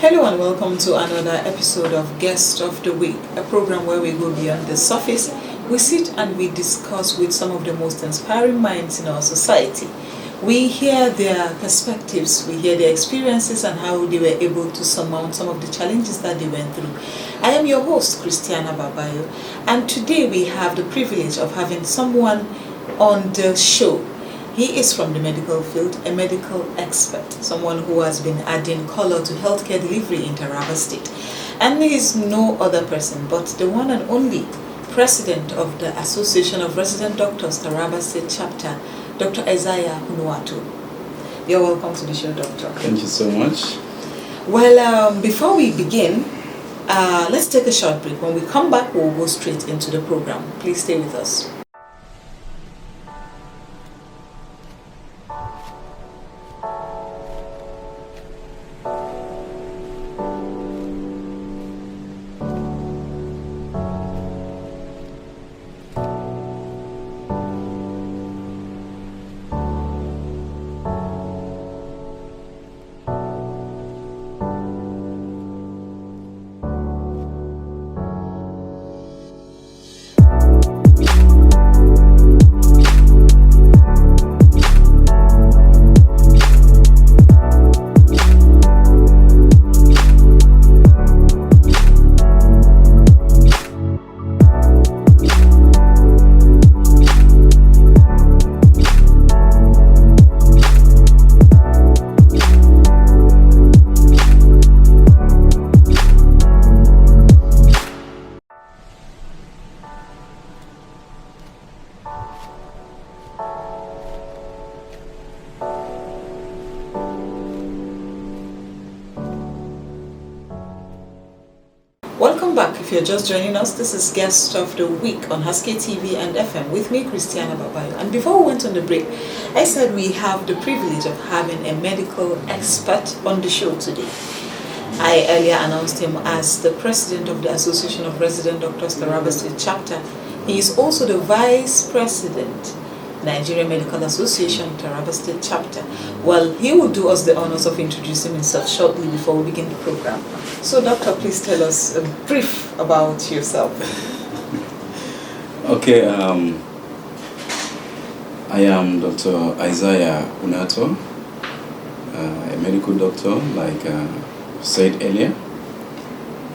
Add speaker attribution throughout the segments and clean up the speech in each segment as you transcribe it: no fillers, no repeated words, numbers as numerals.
Speaker 1: Hello and welcome to another episode of Guest of the Week, a program where we go beyond the surface. We sit and we discuss with some of the most inspiring minds in our society. We hear their perspectives, we hear their experiences and how they were able to surmount some of the challenges that they went through. I am your host, Christiana Babayo, and today we have the privilege of having someone on the show. He is from the medical field, a medical expert, someone who has been adding color to healthcare delivery in Taraba State. And he is no other person but the one and only president of the Association of Resident Doctors Taraba State Chapter, Dr. Isaiah Unuatu. You're welcome to the show, Doctor.
Speaker 2: Thank you so much.
Speaker 1: Well, before we begin, let's take a short break. When we come back, we'll go straight into the program. Please stay with us. Welcome back. If you're just joining us, this is Guest of the Week on Husky TV and FM with me, Christiana Babayo. And before we went on the break, I said we have the privilege of having a medical expert on the show today. I earlier announced him as the president of the Association of Resident Doctors Taraba State Chapter. He is also the vice president, Nigerian Medical Association Taraba State Chapter. Well, he will do us the honors of introducing himself shortly before we begin the program. So, Doctor, please tell us a brief about yourself.
Speaker 2: Okay, I am Dr. Isaiah Unato, a medical doctor, like said earlier,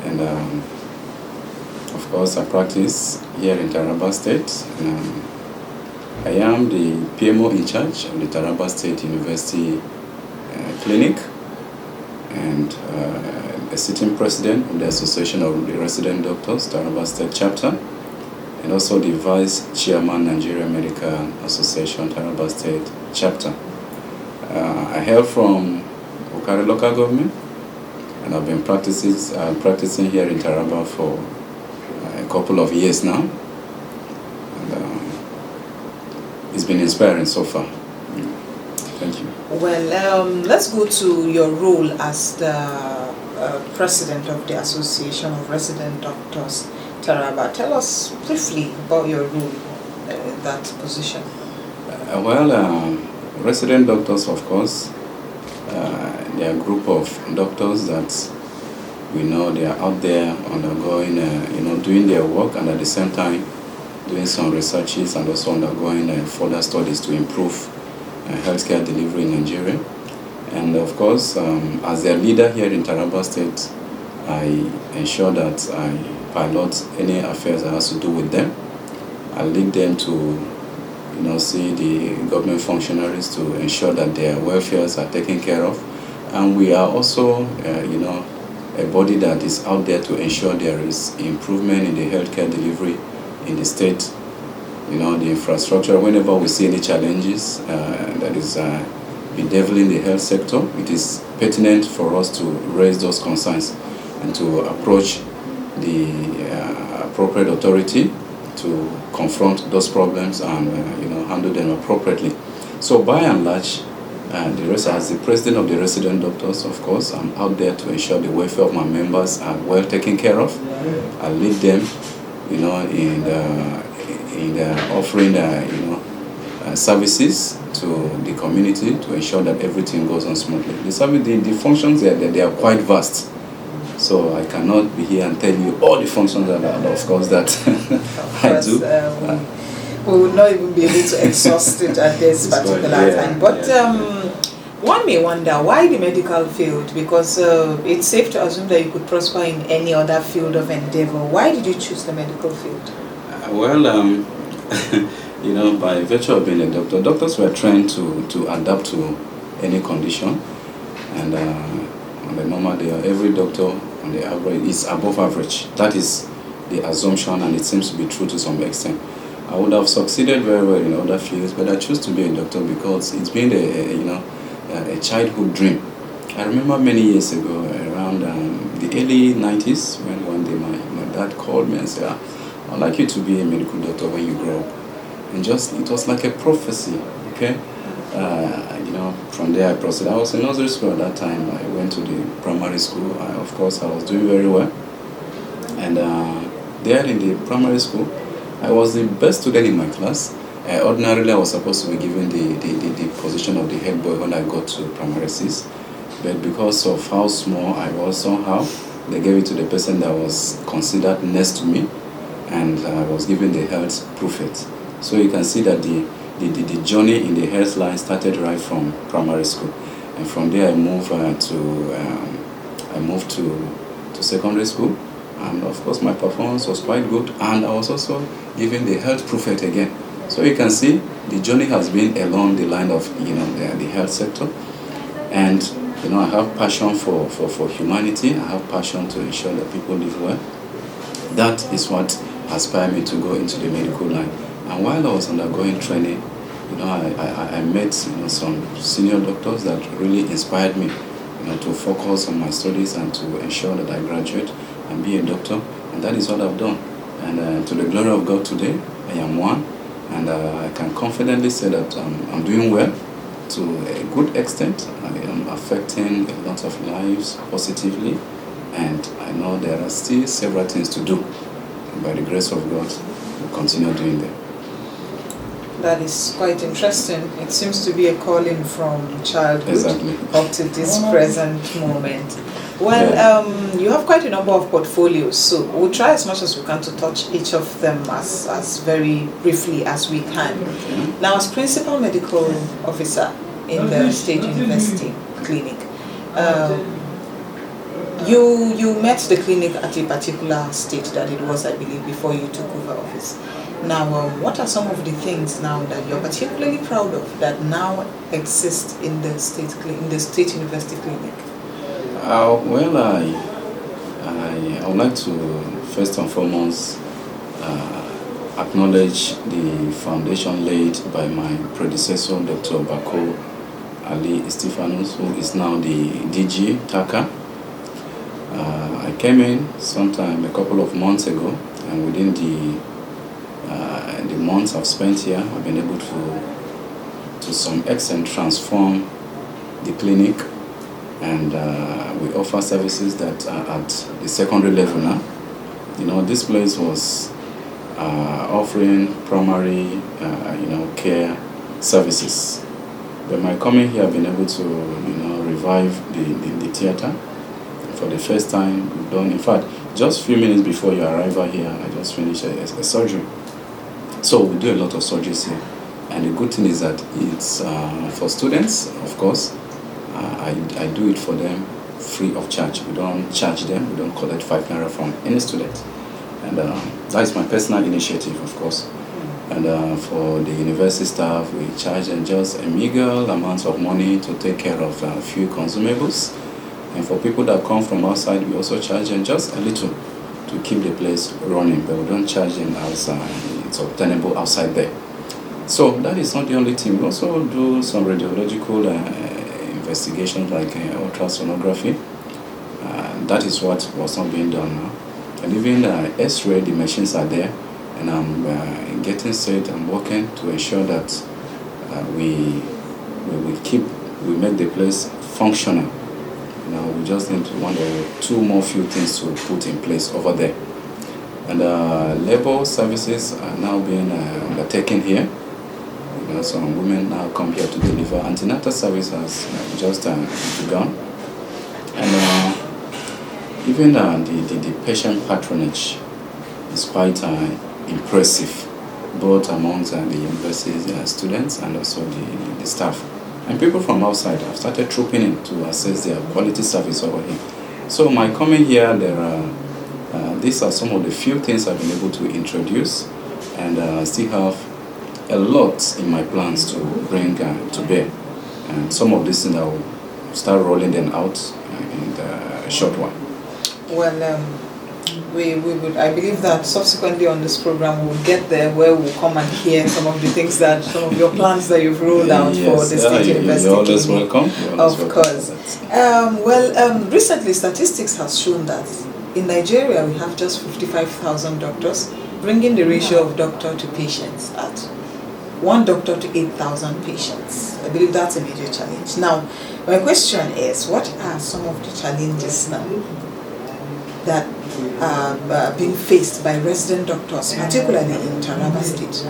Speaker 2: and of course I practice here in Taraba State. I am the PMO in charge of the Taraba State University Clinic and a sitting president of the Association of the Resident Doctors Taraba State Chapter, and also the vice chairman Nigerian Medical Association Taraba State Chapter. I hail from Okare local government, and I've been practicing here in Taraba for a couple of years now. It's been inspiring so far. Thank you.
Speaker 1: Well, let's go to your role as the president of the Association of Resident Doctors Taraba. Tell us briefly about your role in that position.
Speaker 2: Resident doctors, of course, they are a group of doctors that we know they are out there undergoing, doing their work, and at the same time doing some researches and also undergoing further studies to improve healthcare delivery in Nigeria. And of course, as their leader here in Taraba State, I ensure that I pilot any affairs that has to do with them. I lead them to, see the government functionaries to ensure that their welfares are taken care of. And we are also, a body that is out there to ensure there is improvement in the healthcare delivery in the state, the infrastructure. Whenever we see any challenges that is bedeviling the health sector, it is pertinent for us to raise those concerns and to approach the appropriate authority to confront those problems and handle them appropriately. So by and large, as the president of the resident doctors, of course, I'm out there to ensure the welfare of my members are well taken care of. I lead them in offering services to the community to ensure that everything goes on smoothly. The functions they are quite vast. So I cannot be here and tell you all the functions that of course that I do.
Speaker 1: We will not even be able to exhaust it at this particular time. But one may wonder why the medical field, because it's safe to assume that you could prosper in any other field of endeavor. Why did you choose the medical field?
Speaker 2: By virtue of being a doctor, doctors were trained to adapt to any condition, and on the normal day, every doctor on the average is above average. That is the assumption, and it seems to be true to some extent. I would have succeeded very well in other fields, but I chose to be a doctor because it's been a childhood dream. I remember many years ago, around the early 90s, when one day my dad called me and said, I'd like you to be a medical doctor when you grow up. And it was like a prophecy, okay? From there I proceeded. I was in nursery school at that time. I went to the primary school. Of course, I was doing very well. And there in the primary school, I was the best student in my class. Ordinarily, I was supposed to be given the position of the head boy when I got to primary 6. But because of how small I was somehow, they gave it to the person that was considered next to me, and I was given the health prefect. So you can see that the journey in the health line started right from primary school. And from there I moved to secondary school. And of course my performance was quite good, and I was also given the health prefect again. So you can see the journey has been along the line of the health sector. And I have passion for humanity. I have passion to ensure that people live well. That is what inspired me to go into the medical line. And while I was undergoing training, I met some senior doctors that really inspired me to focus on my studies and to ensure that I graduate and be a doctor. And that is what I've done. And to the glory of God today, I am one. And I can confidently say that I'm doing well to a good extent. I am affecting a lot of lives positively. And I know there are still several things to do. And by the grace of God, we'll continue doing them.
Speaker 1: That is quite interesting. It seems to be a calling from childhood up to this present moment. Well, you have quite a number of portfolios, so we'll try as much as we can to touch each of them as very briefly as we can. Now, as principal medical officer in the State University Clinic, you met the clinic at a particular stage that it was, I believe, before you took over office. Now, what are some of the things now that you're particularly proud of that now exist in the State University Clinic?
Speaker 2: I would like to first and foremost acknowledge the foundation laid by my predecessor, Dr. Bako Ali Stephanus, who is now the DG TACA. I came in sometime a couple of months ago, and within the months I've spent here, I've been able to some extent transform the clinic, and we offer services that are at the secondary level now. This place was offering primary, care services. But my coming here, I've been able to, revive the theater. For the first time, we've done, in fact, just a few minutes before your arrival here, I just finished a surgery. So we do a lot of surgeries here. And the good thing is that it's for students, of course. I do it for them free of charge. We don't charge them. We don't collect 5 naira from any student. And that is my personal initiative, of course. And for the university staff, we charge them just a meager amount of money to take care of a few consumables. And for people that come from outside, we also charge them just a little to keep the place running, but we don't charge them outside. It's obtainable outside there. So that is not the only thing. We also do some radiological investigations like ultrasonography. That is what was not being done now. And even X-ray, the machines are there, and I'm getting set and working to ensure that we make the place functional. We just need one or two more few things to put in place over there. And labor services are now being undertaken here. some women now come here to deliver. Antenatal service has just begun, and even the patient patronage is quite impressive, both amongst the university students and also the staff. And people from outside have started trooping in to assess their quality service over here. So my coming here, these are some of the few things I've been able to introduce, and I still have a lot in my plans to bring to bear. And some of these things I will start rolling them out in the short while.
Speaker 1: Well, we would. I believe that subsequently on this program we'll get there where we'll come and hear some of the things that some of your plans that you've rolled out for the State University.
Speaker 2: You're always welcome.
Speaker 1: Of course. Recently statistics has shown that in Nigeria we have just 55,000 doctors, bringing the ratio of doctor to patients at 1 doctor to 8,000 patients. I believe that's a major challenge. Now, my question is, what are some of the challenges now that are being faced by resident doctors, particularly in Taraba State?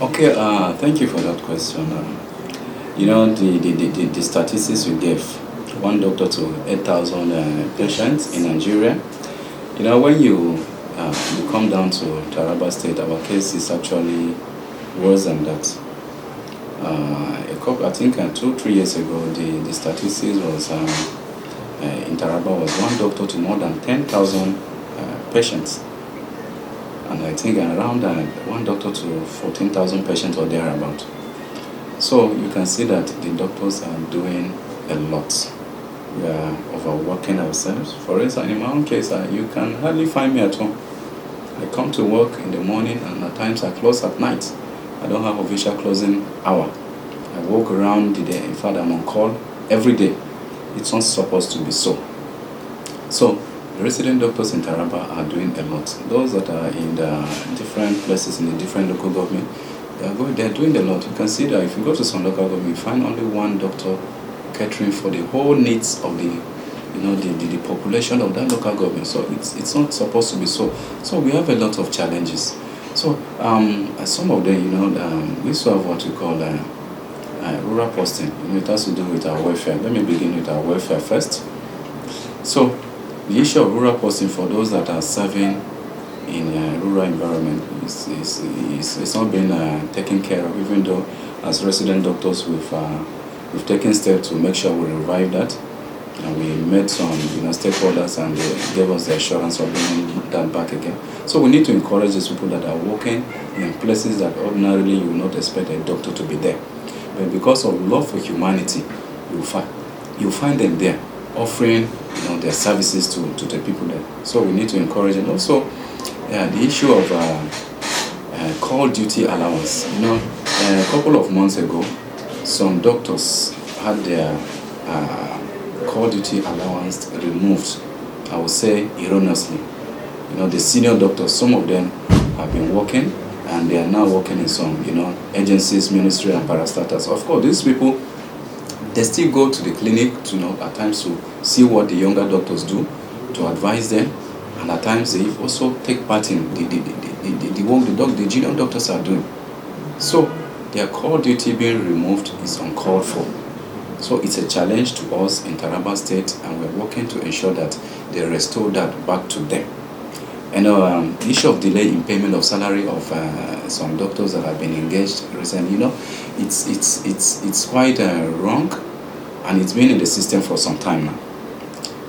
Speaker 2: Okay, thank you for that question. The statistics we gave, 1 doctor to 8,000 patients in Nigeria. When you come down to Taraba State, our case is actually worse than that. I think 2-3 years ago, the statistics was in Taraba was 1 doctor to more than 10,000 patients, and I think around 1 doctor to 14,000 patients or thereabout. So you can see that the doctors are doing a lot. We are overworking ourselves. For instance, in my own case, you can hardly find me at home. I come to work in the morning, and at times I close at night. I don't have official closing hour. I walk around the day. In fact, I'm on call every day. It's not supposed to be so. So the resident doctors in Taraba are doing a lot. Those that are in the different places in the different local government, they're doing a lot. You can see that if you go to some local government, you find only 1 doctor catering for the whole needs of the population of that local government. So it's not supposed to be so. So we have a lot of challenges. So some of them, we used to have what we call rural posting. It has to do with our welfare. Let me begin with our welfare first. So the issue of rural posting for those that are serving in a rural environment is not being taken care of, even though as resident doctors we've taken steps to make sure we revive that. And we met some stakeholders, and they gave us the assurance of bringing that back again. So we need to encourage these people that are working in places that ordinarily you would not expect a doctor to be there. But because of love for humanity, you find them there offering their services to the people there. So we need to encourage them. Also, the issue of call duty allowance. A couple of months ago, some doctors had their call duty allowance removed, I would say erroneously. The senior doctors, some of them have been working, and they are now working in some agencies, ministry and parastatals. Of course, these people, they still go to the clinic at times to see what the younger doctors do, to advise them, and at times they also take part in the work the junior doctors are doing. So their call duty being removed is uncalled for. So it's a challenge to us in Taraba State, and we're working to ensure that they restore that back to them. And the issue of delay in payment of salary of some doctors that have been engaged recently, it's quite wrong, and it's been in the system for some time now.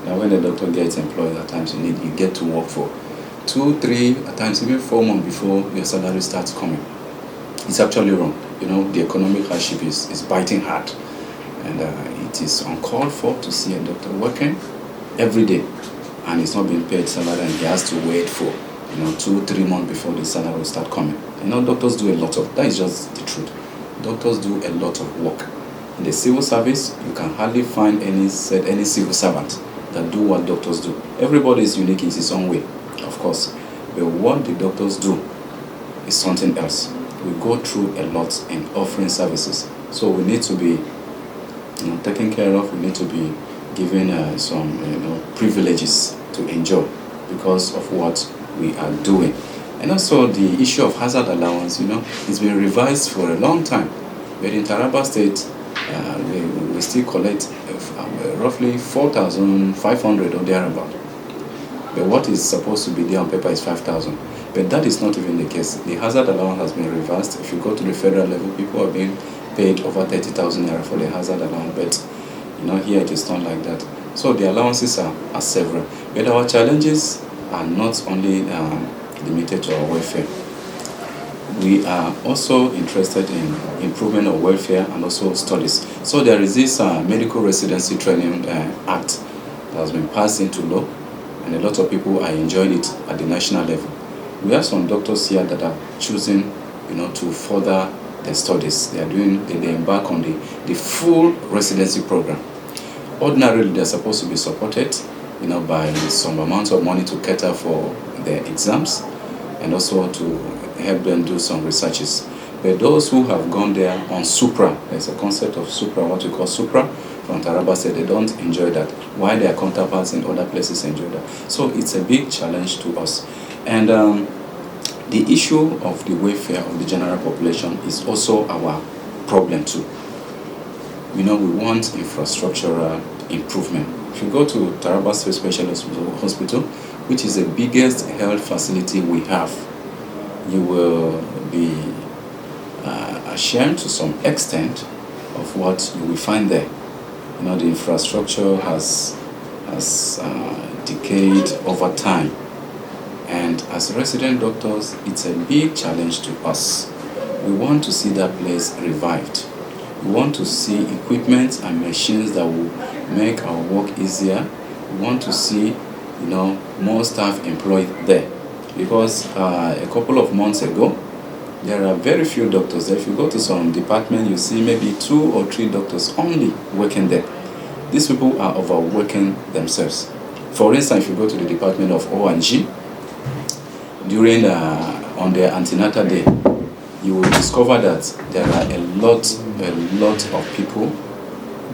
Speaker 2: Now, when the doctor gets employed, at times you get to work for 2, 3, at times even 4 months before your salary starts coming. It's actually wrong. The economic hardship is biting hard. And it is uncalled for to see a doctor working every day, and he's not being paid salary, and he has to wait for 2-3 months before the salary will start coming. Doctors do a lot of that. Is just the truth. Doctors do a lot of work. In the civil service, you can hardly find any civil servant that do what doctors do. Everybody is unique in his own way, of course, but what the doctors do is something else. We go through a lot in offering services, so we need to be taken care of. We need to be given some privileges to enjoy because of what we are doing. And also the issue of hazard allowance, it's been revised for a long time. But in Taraba State, we still collect roughly 4,500 or thereabout. But what is supposed to be there on paper is 5,000. But that is not even the case. The hazard allowance has been reversed. If you go to the federal level, people are being paid over 30,000 naira for the hazard allowance. But here it is not like that. So the allowances are several. But our challenges are not only limited to our welfare. We are also interested in improvement of welfare and also studies. So there is this Medical Residency Training Act that has been passed into law, and a lot of people are enjoying it at the national level. We have some doctors here that are choosing, to further their studies. They embark on the full residency program. Ordinarily, they're supposed to be supported, by some amount of money to cater for their exams and also to help them do some researches. But those who have gone there on Supra, there's a concept of Supra, what we call Supra, from Taraba State, they don't enjoy that, while their counterparts in other places enjoy that. So it's a big challenge to us. And the issue of the welfare of the general population is also our problem too. We want infrastructural improvement. If you go to Taraba State Specialist Hospital, which is the biggest health facility we have, you will be ashamed to some extent of what you will find there. The infrastructure has decayed over time. And as resident doctors, it's a big challenge to us. We want to see that place revived. We want to see equipment and machines that will make our work easier. We want to see, more staff employed there. Because a couple of months ago, there are very few doctors there. If you go to some department, you see maybe 2 or 3 doctors only working there. These people are overworking themselves. For instance, if you go to the Department of O&G, during on their antenatal day, you will discover that there are a lot of people,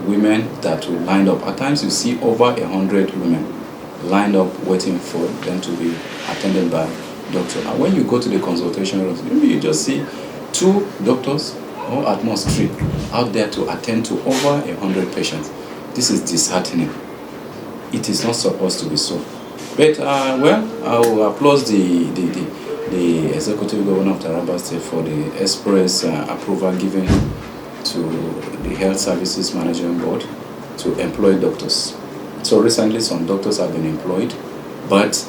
Speaker 2: women that will line up. At times you see over 100 women lined up waiting for them to be attended by doctor. And when you go to the consultation rooms, maybe you just see 2 doctors or at most 3 out there to attend to over 100 patients. This is disheartening. It is not supposed to be so. But I will applaud the executive governor of Taraba State for the express approval given to the Health Services Management Board to employ doctors. So recently some doctors have been employed, but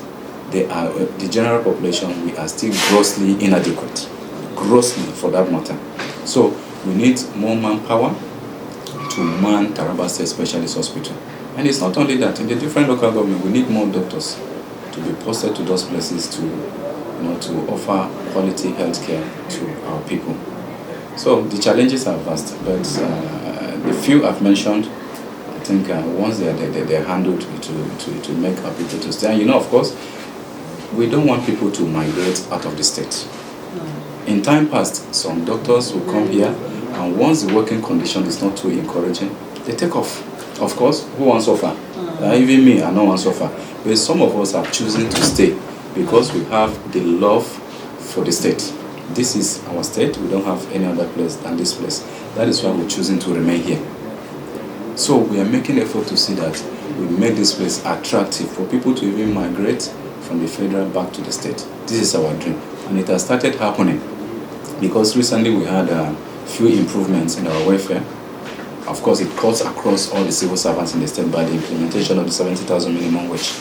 Speaker 2: the general population, we are still grossly inadequate. Grossly, for that matter. So we need more manpower to man Taraba State Specialist Hospital. And it's not only that, in the different local government, we need more doctors to be posted to those places to offer quality health care to our people. So the challenges are vast, but the few I've mentioned, I think once they're handled to make our people to stay. And of course, we don't want people to migrate out of the state. In time past, some doctors will come here, and once the working condition is not too encouraging, they take off. Of course, who wants to suffer? Even me, I don't want to suffer. But some of us are choosing to stay because we have the love for the state. This is our state. We don't have any other place than this place. That is why we're choosing to remain here. So we are making effort to see that we make this place attractive for people to even migrate from the federal back to the state. This is our dream. And it has started happening because recently we had a few improvements in our welfare. Of course, it cuts across all the civil servants in the state by the implementation of the 70,000 minimum wage.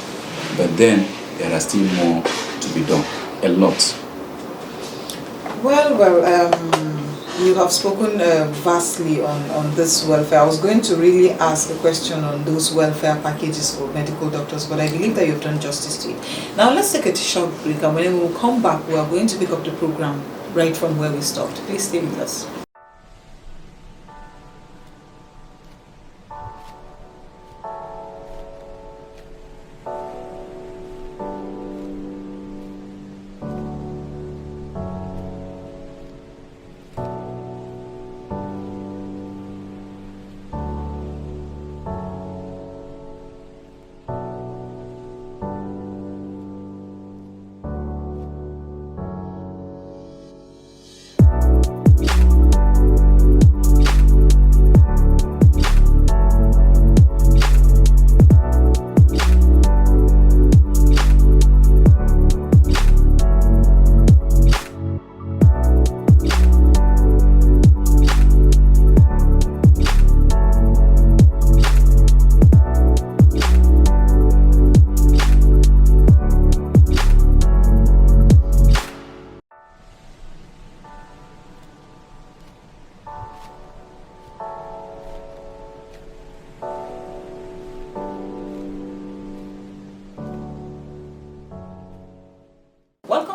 Speaker 2: But then there are still more to be done. A lot.
Speaker 1: Well, you have spoken vastly on this welfare. I was going to really ask a question on those welfare packages for medical doctors, but I believe that you've done justice to it. Now let's take a short break, and when we will come back, we are going to pick up the program right from where we stopped. Please stay with us.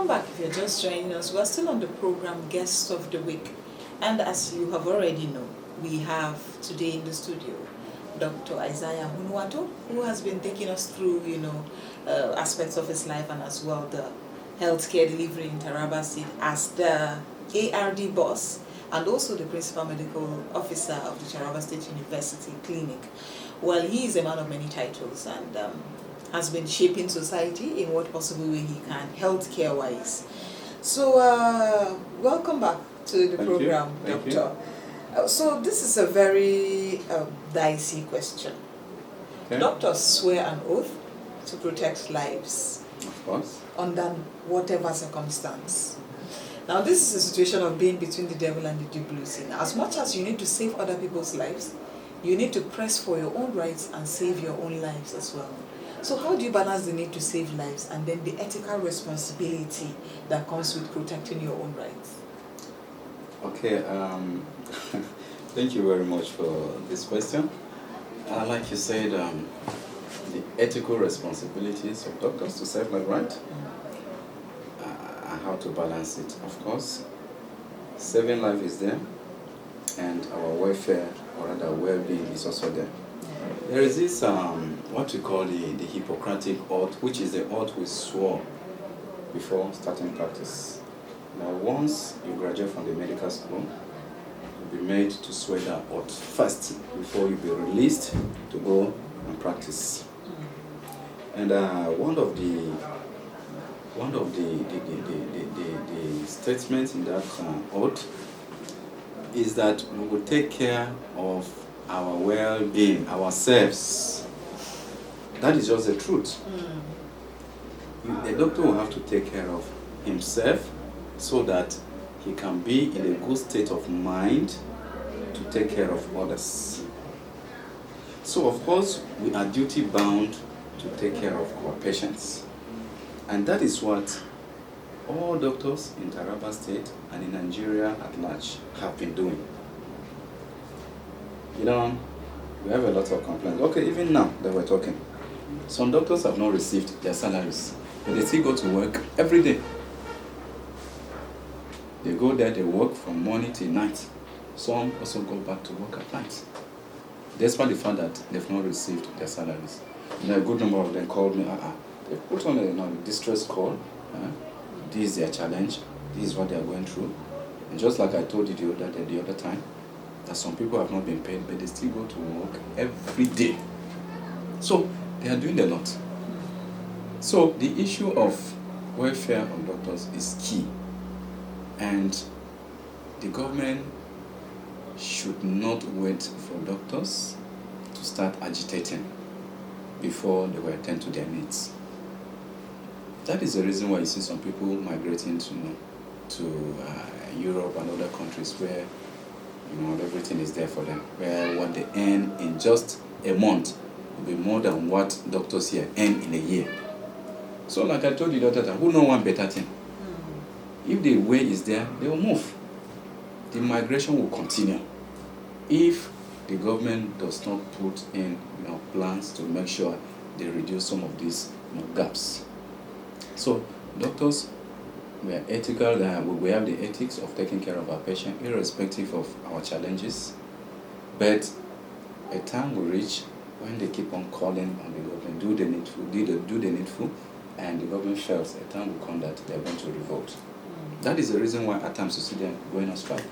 Speaker 1: Welcome back if you're just joining us. We're still on the program Guest of the Week. And as you have already known, we have today in the studio Dr. Isaiah Hunwato, who has been taking us through, aspects of his life and as well the healthcare delivery in Taraba State as the ARD boss and also the principal medical officer of the Taraba State University Clinic. Well, he is a man of many titles and has been shaping society in what possible way he can, healthcare-wise. So, welcome back to the program, Doctor. So this is a very dicey question.
Speaker 2: Okay.
Speaker 1: Doctors swear an oath to protect lives.
Speaker 2: Of course.
Speaker 1: Under whatever circumstance. Now this is a situation of being between the devil and the deep blue sea. Now, as much as you need to save other people's lives, you need to press for your own rights and save your own lives as well. So how do you balance the need to save lives and then the ethical responsibility that comes with protecting your own rights?
Speaker 2: Okay, thank you very much for this question. Like you said, the ethical responsibilities of doctors to save life, right? And how to balance it, of course. Saving life is there, and our welfare, or rather well-being, is also there. There is this, what we call the Hippocratic oath, which is the oath we swore before starting practice. Now, once you graduate from the medical school, you'll be made to swear that oath first before you be released to go and practice. And one of the statements in that oath is that we will take care of our well-being, ourselves. That is just the truth. The doctor will have to take care of himself so that he can be in a good state of mind to take care of others. So of course, we are duty bound to take care of our patients. And that is what all doctors in Taraba State and in Nigeria at large have been doing. We have a lot of complaints. Okay, even now that we're talking, some doctors have not received their salaries, but they still go to work every day. They go there, they work from morning till night. Some also go back to work at night, despite the fact that they've not received their salaries. A good number of them called me, they put on a distress call. This is their challenge, this is what they are going through. And just like I told you the other time, that some people have not been paid, but they still go to work every day. So they are doing a lot. So the issue of welfare of doctors is key. And the government should not wait for doctors to start agitating before they will attend to their needs. That is the reason why you see some people migrating to Europe and other countries where everything is there for them, where what they earn in just a month will be more than what doctors here earn in a year. So like I told you the other time, who know one better thing? If the way is there, they will move. The migration will continue if the government does not put in plans to make sure they reduce some of these gaps. So doctors, we are ethical. We have the ethics of taking care of our patient, irrespective of our challenges. But a time will reach when they keep on calling on the government, do the needful, and the government fails. A time will come that they are going to revolt. That is the reason why at times you see them going on strike.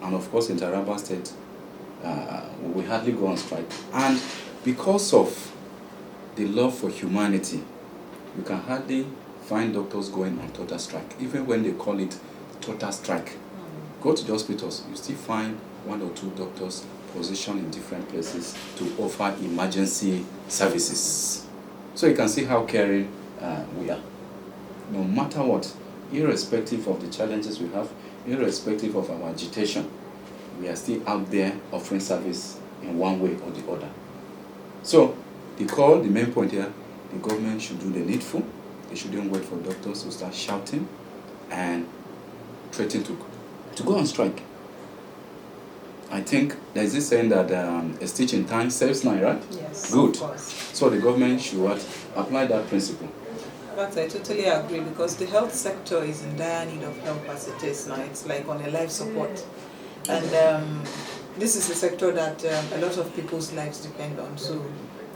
Speaker 2: And of course, in Taraba State, we hardly go on strike. And because of the love for humanity, you can hardly find doctors going on total strike, even when they call it total strike. Go to the hospitals, you still find one or two doctors positioned in different places to offer emergency services. So you can see how caring we are. No matter what, irrespective of the challenges we have, irrespective of our agitation, we are still out there offering service in one way or the other. So the main point here, the government should do the needful. They shouldn't wait for doctors to start shouting and threatening to go on strike. I think there's this saying that a stitch in time saves nine, right?
Speaker 1: Yes.
Speaker 2: Good.
Speaker 1: Of course.
Speaker 2: So the government should apply that principle.
Speaker 1: fact, I totally agree because the health sector is in dire need of help as it is now. It's like on a life support. And this is a sector that a lot of people's lives depend on. So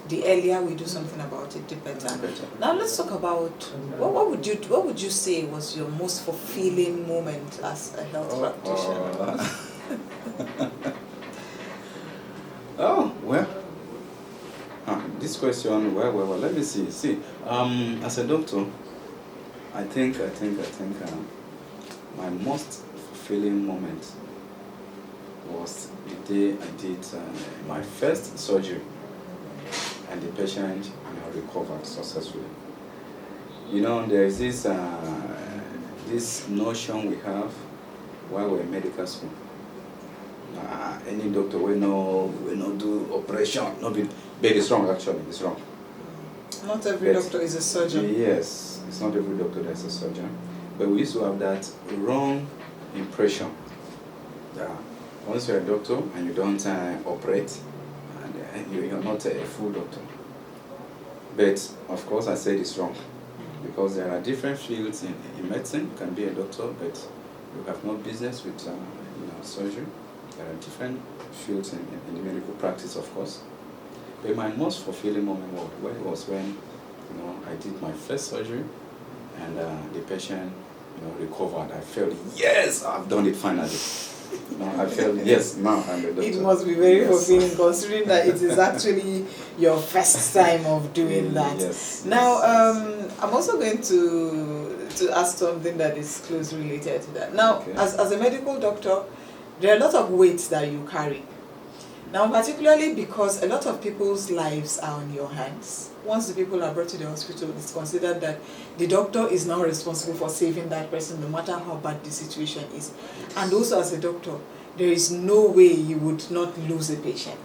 Speaker 1: the earlier we do something about it, the better. Now let's talk about what would you say was your most fulfilling moment as a health practitioner?
Speaker 2: Oh, well, this question, well, let me see. As a doctor, I think my most fulfilling moment was the day I did my first surgery, and the patient recovered successfully. You know, there is this this notion we have while we're in medical school. Any doctor will not do operation. No, but it's wrong. Actually, it's wrong.
Speaker 1: Not every doctor is a surgeon.
Speaker 2: Yes, it's not every doctor that's a surgeon. But we used to have that wrong impression that once you're a doctor and you don't operate, and you're not a full doctor. But of course, I said it's wrong because there are different fields in medicine. You can be a doctor, but you have no business with surgery. There are different fields in the medical practice, of course. But my most fulfilling moment was when I did my first surgery and the patient recovered. I felt, yes, I've done it finally. I felt, yes, now I'm a doctor.
Speaker 1: It must be very fulfilling considering that it is actually your first time of doing that.
Speaker 2: Yes.
Speaker 1: Now, I'm also going to ask something that is closely related to that. Now,
Speaker 2: Okay.
Speaker 1: as a medical doctor, there are a lot of weights that you carry. Now, particularly because a lot of people's lives are on your hands. Once the people are brought to the hospital, it's considered that the doctor is now responsible for saving that person no matter how bad the situation is. And also as a doctor, there is no way you would not lose a patient.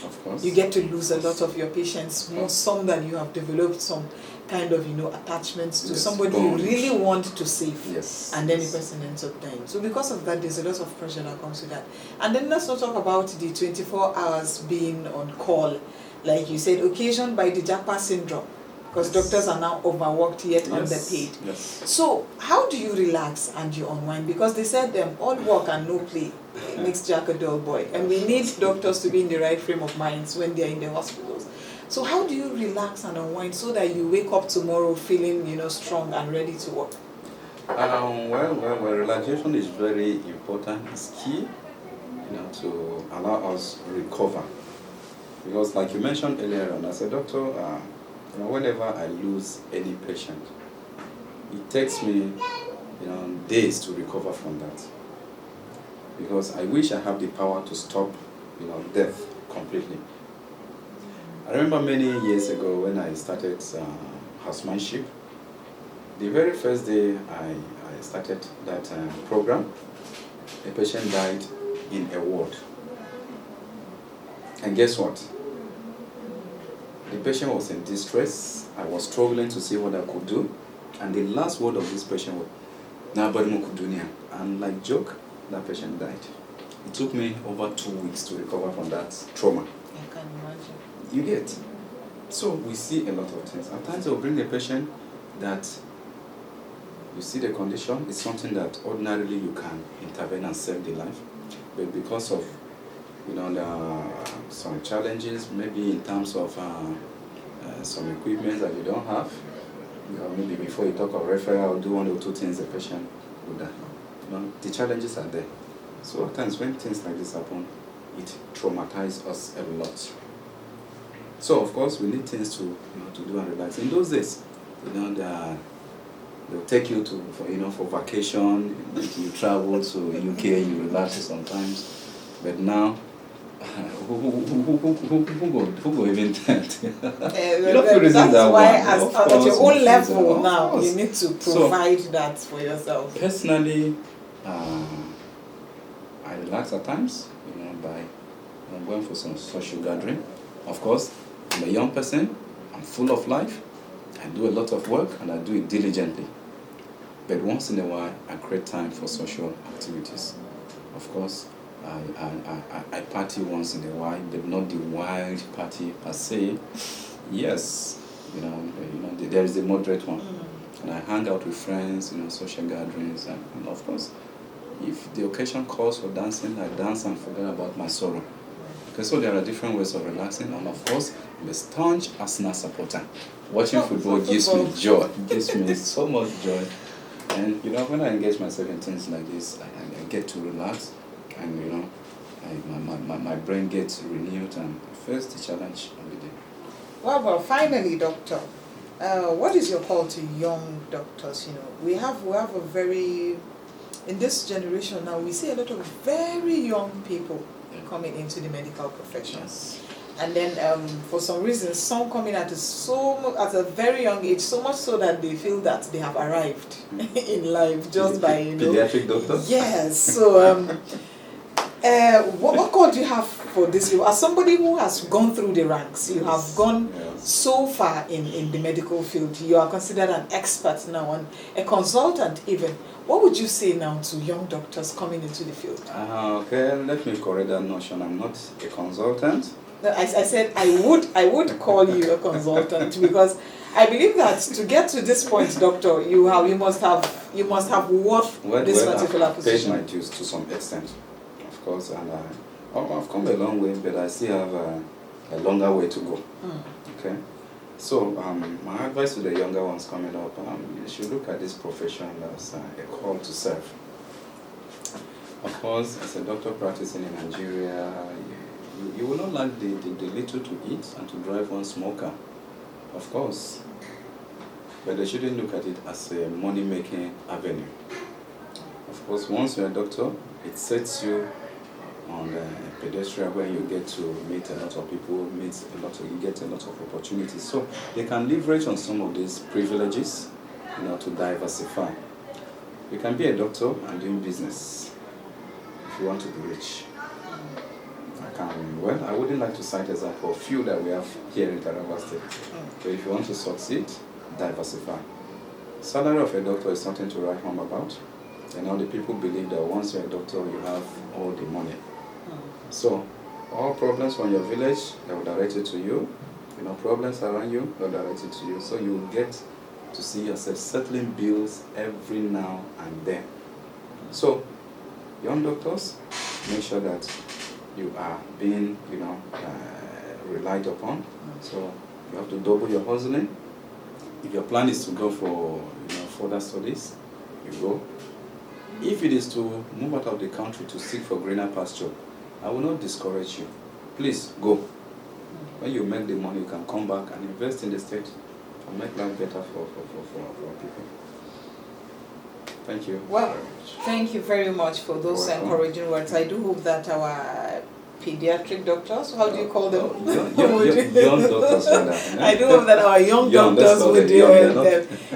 Speaker 2: Of course.
Speaker 1: You get to lose a lot of your patients, some that you have developed some kind of attachments to,
Speaker 2: Yes,
Speaker 1: somebody
Speaker 2: bond.
Speaker 1: you really want to save.
Speaker 2: Yes.
Speaker 1: And then
Speaker 2: yes.
Speaker 1: the person ends up dying. So because of that, there's a lot of pressure that comes with that. And then let's not talk about the 24 hours being on call, like you said, occasioned by the Japa syndrome, because
Speaker 2: Yes.
Speaker 1: doctors are now overworked yet
Speaker 2: Yes.
Speaker 1: underpaid.
Speaker 2: Yes.
Speaker 1: So how do you relax and you unwind? Because they said all work and no play makes Jack a dull boy. And we need doctors to be in the right frame of minds when they're in the hospitals. So how do you relax and unwind so that you wake up tomorrow feeling strong and ready to work?
Speaker 2: Well, relaxation is very important. It's key, to allow us recover. Because, like you mentioned earlier on, as a doctor, whenever I lose any patient, it takes me, days to recover from that. Because I wish I have the power to stop, death completely. I remember many years ago when I started housemanship. The very first day I started that program, a patient died in a ward. And guess what? The patient was in distress. I was struggling to see what I could do. And the last word of this patient was, "Nobody more could do now." And like joke, that patient died. It took me over 2 weeks to recover from that trauma.
Speaker 1: I can imagine.
Speaker 2: You get. So we see a lot of things. At times we'll bring a patient that you see the condition, it's something that ordinarily you can intervene and save the life. But because of there are some challenges, maybe in terms of some equipment that you don't have, maybe before you talk of referral or do one or two things, the patient would die. The challenges are there. So at times when things like this happen, it traumatizes us a lot. So of course we need things to do and relax. In those days, they'll take you for vacation. You travel to UK, you relax sometimes. But now, who go even that?
Speaker 1: That's why at your own level now, you need to provide that for yourself.
Speaker 2: Personally, I relax at times, by going for some social gathering. Of course, I'm a young person, I'm full of life, I do a lot of work and I do it diligently. But once in a while, I create time for social activities. Of course, I party once in a while, but not the wild party per se. Yes, there is a moderate one. and I hang out with friends, social gatherings, and of course, if the occasion calls for dancing, I dance and forget about my sorrow. Okay, so there are different ways of relaxing, and of course, I'm a staunch Arsenal supporter. Watching football gives me joy, gives me so much joy. And when I engage myself in things like this, I get to relax, and my brain gets renewed and face the challenge every day.
Speaker 1: Well, finally, doctor, what is your call to young doctors? We have a very, in this generation now, we see a lot of very young people coming into the medical profession.
Speaker 2: Yes.
Speaker 1: And then for some reason, some coming at a very young age, so much so that they feel that they have arrived in life just by,
Speaker 2: Pediatric doctor?
Speaker 1: Yes. So what call do you have for this? As somebody who has gone through the ranks, you have gone so far in the medical field, you are considered an expert now and a consultant even. What would you say now to young doctors coming into the field?
Speaker 2: Okay, let me correct that notion. I'm not a consultant.
Speaker 1: No, I said I would call you a consultant because I believe that to get to this point, doctor, you must have worked this particular position.
Speaker 2: I've paid my dues to some extent, of course, and I've come a long way, but I still have a longer way to go. Okay, so my advice to the younger ones coming up, you should look at this profession as a call to serve. Of course, as a doctor practicing in Nigeria, you will not lack the little to eat and to drive one smoker, of course. But they shouldn't look at it as a money-making avenue. Of course, once you're a doctor, it sets you on a pedestrian where you get to meet a lot of people, you get a lot of opportunities. So they can leverage on some of these privileges, to diversify. You can be a doctor and doing business if you want to be rich. I wouldn't like to cite example of few that we have here in Taraba State. But if you want to succeed, diversify. Salary of a doctor is something to write home about. And all the people believe that once you're a doctor, you have all the money. So, all problems from your village, they will direct it to you. Problems around you, they'll direct it to you. So you will get to see yourself settling bills every now and then. So, young doctors, make sure that you are being, relied upon. So you have to double your hustling. If your plan is to go for, further studies, you go. If it is to move out of the country to seek for greener pasture, I will not discourage you. Please go. When you make the money, you can come back and invest in the state and make life better for people. Thank you.
Speaker 1: Well, thank you very much for those encouraging words. I do hope that our pediatric doctors, how do you call them?
Speaker 2: Young doctors, rather.
Speaker 1: I do hope that our young doctors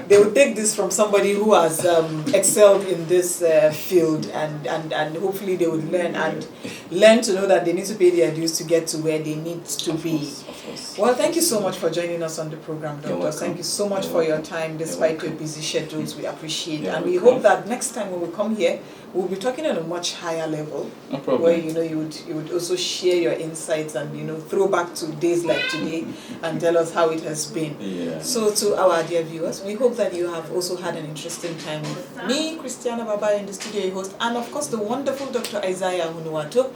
Speaker 1: they would take this from somebody who has excelled in this field, and hopefully they would learn to know that they need to pay their dues to get to where they need to be.
Speaker 2: Of course.
Speaker 1: Well, thank you so much for joining us on the program, doctors. Thank you so much for your time despite your busy schedules. We appreciate it, and we hope that next time when we come here, we'll be talking on a much higher level.
Speaker 2: No problem.
Speaker 1: Where you would also share your insights and throw back to days like today and tell us how it has been.
Speaker 2: Yeah.
Speaker 1: So to our dear viewers, we hope that you have also had an interesting time with me, Christiana Baba, in the studio host, and of course the wonderful Dr. Isaiah Hunuwato.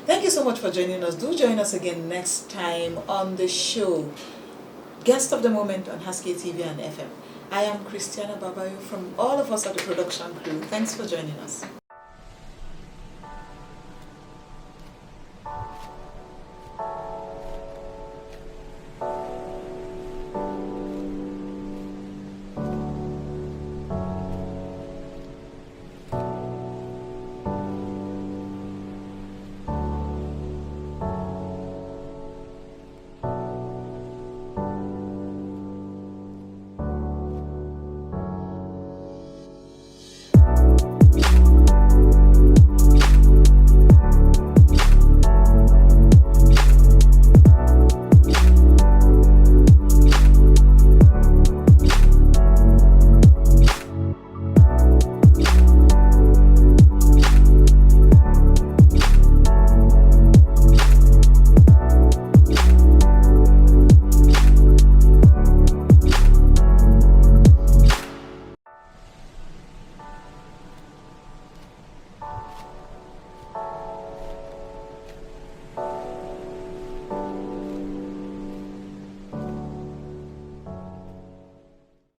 Speaker 1: Thank you so much for joining us. Do join us again next time on the show, Guest of the Moment on Husky TV and FM. I am Christiana Babayo from all of us at the production crew. Thanks for joining us.